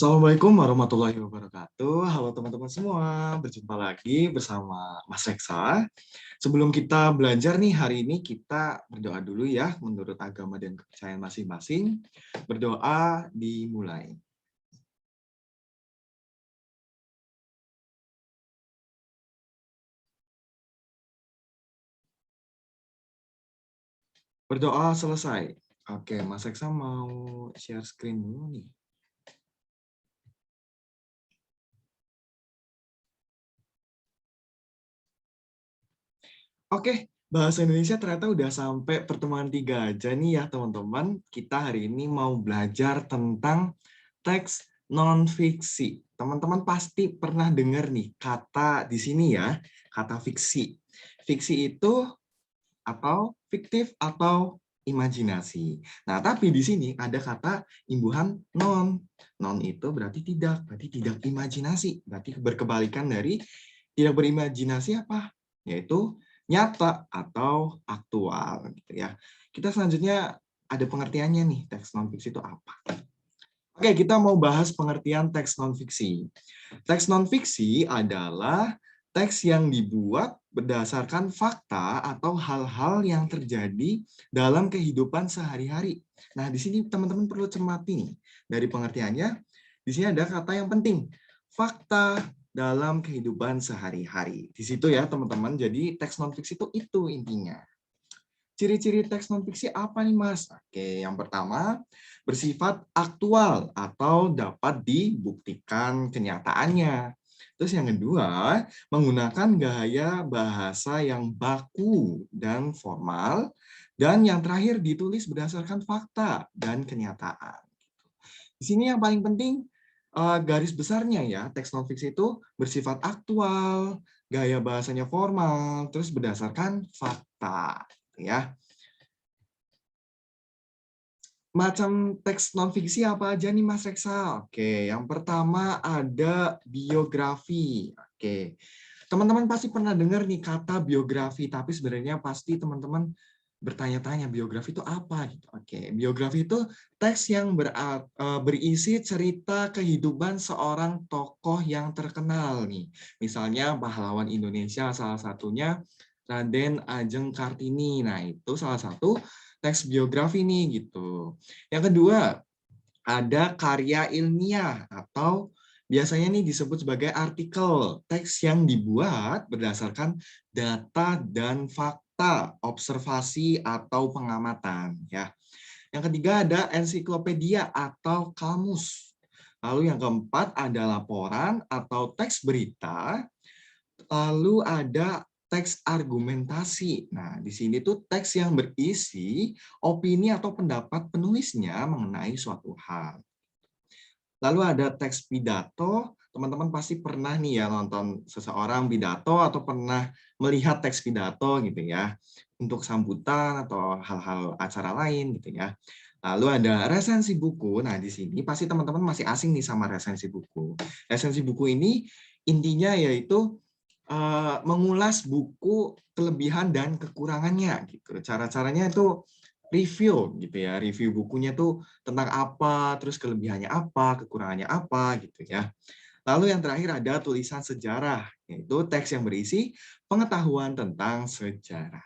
Assalamualaikum warahmatullahi wabarakatuh. Halo teman-teman semua, berjumpa lagi bersama Mas Reksa. Sebelum kita belajar nih hari ini, kita berdoa dulu ya menurut agama dan kepercayaan masing-masing. Berdoa dimulai. Berdoa selesai. Oke, Mas Reksa mau share screen dulu nih. Oke, bahasa Indonesia ternyata udah sampai pertemuan 3 aja nih ya teman-teman. Kita hari ini mau belajar tentang teks non-fiksi. Teman-teman pasti pernah dengar nih kata di sini ya, kata fiksi. Fiksi itu atau fiktif atau imajinasi. Nah, tapi di sini ada kata imbuhan non. Non itu berarti tidak imajinasi. Berarti berkebalikan dari tidak berimajinasi apa? Yaitu nyata atau aktual gitu ya. Kita selanjutnya ada pengertiannya nih, teks non fiksi itu apa? Oke, kita mau bahas pengertian teks non-fiksi. Teks non-fiksi adalah teks yang dibuat berdasarkan fakta atau hal-hal yang terjadi dalam kehidupan sehari-hari. Nah, di sini teman-teman perlu cermati nih. Dari pengertiannya, di sini ada kata yang penting. Fakta dalam kehidupan sehari-hari. Di situ ya, teman-teman. Jadi, teks non-fiksi itu intinya. Ciri-ciri teks non-fiksi apa nih, Mas? Oke, yang pertama, bersifat aktual atau dapat dibuktikan kenyataannya. Terus yang kedua, menggunakan gaya bahasa yang baku dan formal. Dan yang terakhir, ditulis berdasarkan fakta dan kenyataan. Di sini yang paling penting, garis besarnya ya, teks non-fiksi itu bersifat aktual, gaya bahasanya formal, terus berdasarkan fakta. Ya, macam teks non-fiksi apa aja nih Mas Reksa? Oke, yang pertama ada biografi. Oke, teman-teman pasti pernah dengar nih kata biografi, tapi sebenarnya pasti teman-teman bertanya-tanya biografi itu apa gitu. Oke, biografi itu teks yang berisi cerita kehidupan seorang tokoh yang terkenal nih. Misalnya pahlawan Indonesia salah satunya Raden Ajeng Kartini. Nah, itu salah satu teks biografi nih gitu. Yang kedua, ada karya ilmiah atau biasanya nih disebut sebagai artikel, teks yang dibuat berdasarkan data dan fakta, observasi atau pengamatan ya. Yang ketiga ada ensiklopedia atau kamus. Lalu yang keempat ada laporan atau teks berita. Lalu ada teks argumentasi. Nah, di sini tuh teks yang berisi opini atau pendapat penulisnya mengenai suatu hal. Lalu ada teks pidato, teman-teman pasti pernah nih ya nonton seseorang pidato atau pernah melihat teks pidato gitu ya, untuk sambutan atau hal-hal acara lain gitu ya. Lalu ada resensi buku. Nah, di sini pasti teman-teman masih asing nih sama resensi buku. Resensi buku ini intinya yaitu mengulas buku kelebihan dan kekurangannya gitu. Cara-caranya itu review gitu ya, review bukunya tuh tentang apa, terus kelebihannya apa, kekurangannya apa gitu ya. Lalu yang terakhir ada tulisan sejarah, yaitu teks yang berisi pengetahuan tentang sejarah.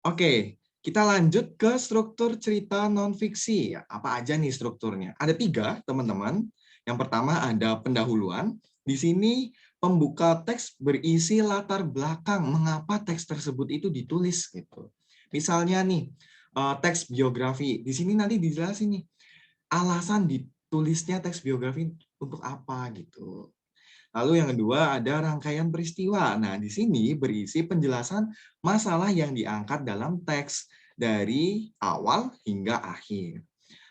Oke, kita lanjut ke struktur cerita non-fiksi. Apa aja nih strukturnya? Ada 3, teman-teman. Yang pertama ada pendahuluan. Di sini pembuka teks berisi latar belakang mengapa teks tersebut itu ditulis gitu. Misalnya nih, teks biografi. Di sini nanti dijelasin nih alasan ditulisnya teks biografi untuk apa gitu. Lalu yang kedua ada rangkaian peristiwa. Nah, di sini berisi penjelasan masalah yang diangkat dalam teks dari awal hingga akhir.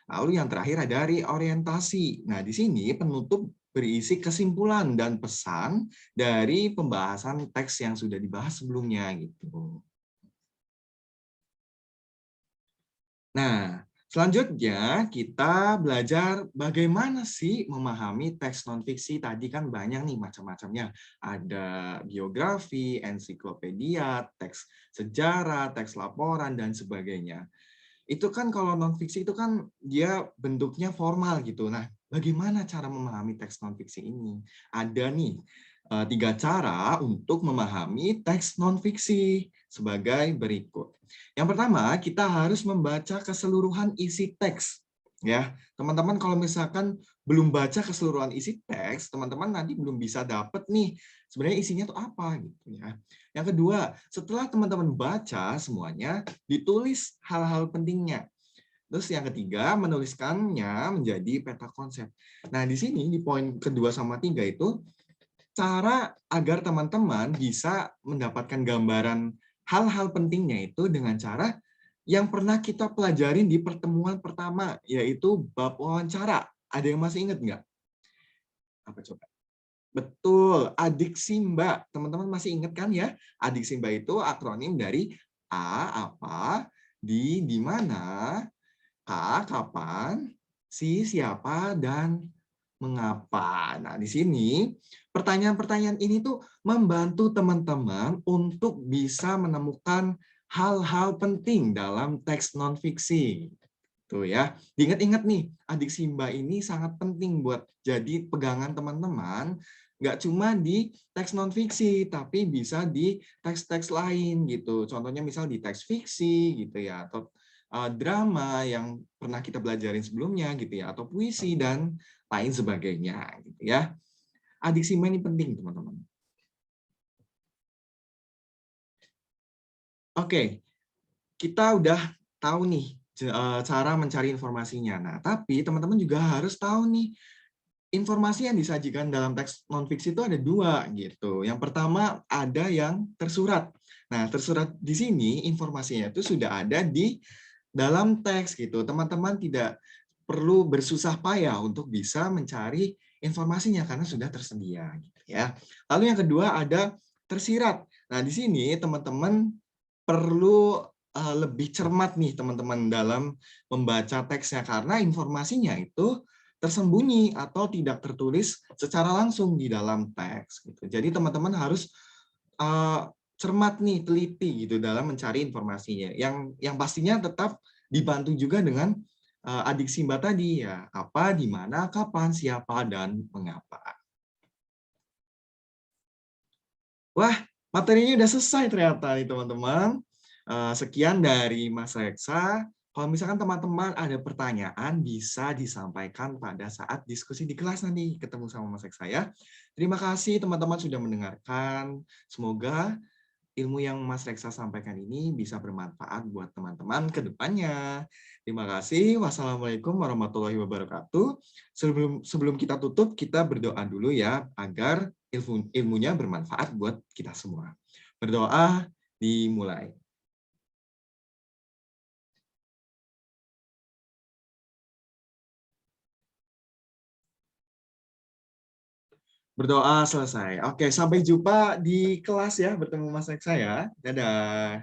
Lalu yang terakhir ada reorientasi. Nah, di sini penutup berisi kesimpulan dan pesan dari pembahasan teks yang sudah dibahas sebelumnya gitu. Nah, selanjutnya kita belajar bagaimana sih memahami teks non-fiksi. Tadi kan banyak nih macam-macamnya. Ada biografi, ensiklopedia, teks sejarah, teks laporan, dan sebagainya. Itu kan kalau non-fiksi itu kan dia bentuknya formal gitu. Nah, bagaimana cara memahami teks non-fiksi ini? Ada nih 3 cara untuk memahami teks non-fiksi sebagai berikut. Yang pertama, kita harus membaca keseluruhan isi teks. Ya, teman-teman kalau misalkan belum baca keseluruhan isi teks, teman-teman nanti belum bisa dapat nih sebenarnya isinya tuh apa gitu ya. Yang kedua, setelah teman-teman baca semuanya, ditulis hal-hal pentingnya. Terus yang ketiga, menuliskannya menjadi peta konsep. Nah, di sini di poin kedua sama tiga itu cara agar teman-teman bisa mendapatkan gambaran hal-hal pentingnya itu dengan cara yang pernah kita pelajarin di pertemuan pertama, yaitu bab wawancara. Ada yang masih ingat nggak? Apa coba? Betul, adik Simba. Teman-teman masih ingat kan ya? Adik Simba itu akronim dari A, apa, di mana, K, kapan, si, siapa, dan mengapa. Nah, di sini pertanyaan-pertanyaan ini tuh membantu teman-teman untuk bisa menemukan hal-hal penting dalam teks non-fiksi. Tuh ya, diingat-ingat nih, adik Simba ini sangat penting buat jadi pegangan teman-teman, nggak cuma di teks non-fiksi, tapi bisa di teks-teks lain gitu. Contohnya misal di teks fiksi gitu ya, atau drama yang pernah kita belajarin sebelumnya gitu ya, atau puisi dan lain sebagainya gitu ya. Adik Simba ini penting teman-teman. Oke, kita udah tahu nih cara mencari informasinya. Nah, tapi teman-teman juga harus tahu nih informasi yang disajikan dalam teks non-fiksi itu ada dua gitu. Yang pertama ada yang tersurat. Nah, tersurat di sini informasinya itu sudah ada di dalam teks gitu. Teman-teman tidak perlu bersusah payah untuk bisa mencari informasinya karena sudah tersedia gitu ya. Lalu yang kedua ada tersirat. Nah, di sini teman-teman perlu lebih cermat nih teman-teman dalam membaca teksnya karena informasinya itu tersembunyi atau tidak tertulis secara langsung di dalam teks gitu. Jadi teman-teman harus cermat nih, teliti gitu dalam mencari informasinya. Yang pastinya tetap dibantu juga dengan adik Simba tadi ya, apa, di mana, kapan, siapa, dan mengapa. Wah, materinya udah selesai ternyata nih teman-teman. Sekian dari Mas Reksa. Kalau misalkan teman-teman ada pertanyaan, bisa disampaikan pada saat diskusi di kelas nanti ketemu sama Mas Reksa ya. Terima kasih teman-teman sudah mendengarkan. Semoga ilmu yang Mas Reksa sampaikan ini bisa bermanfaat buat teman-teman ke depannya. Terima kasih. Wassalamualaikum warahmatullahi wabarakatuh. Sebelum kita tutup, kita berdoa dulu ya, agar ilmunya bermanfaat buat kita semua. Berdoa dimulai. Berdoa selesai. Oke, sampai jumpa di kelas ya, bertemu Mas Reksa ya. Dadah.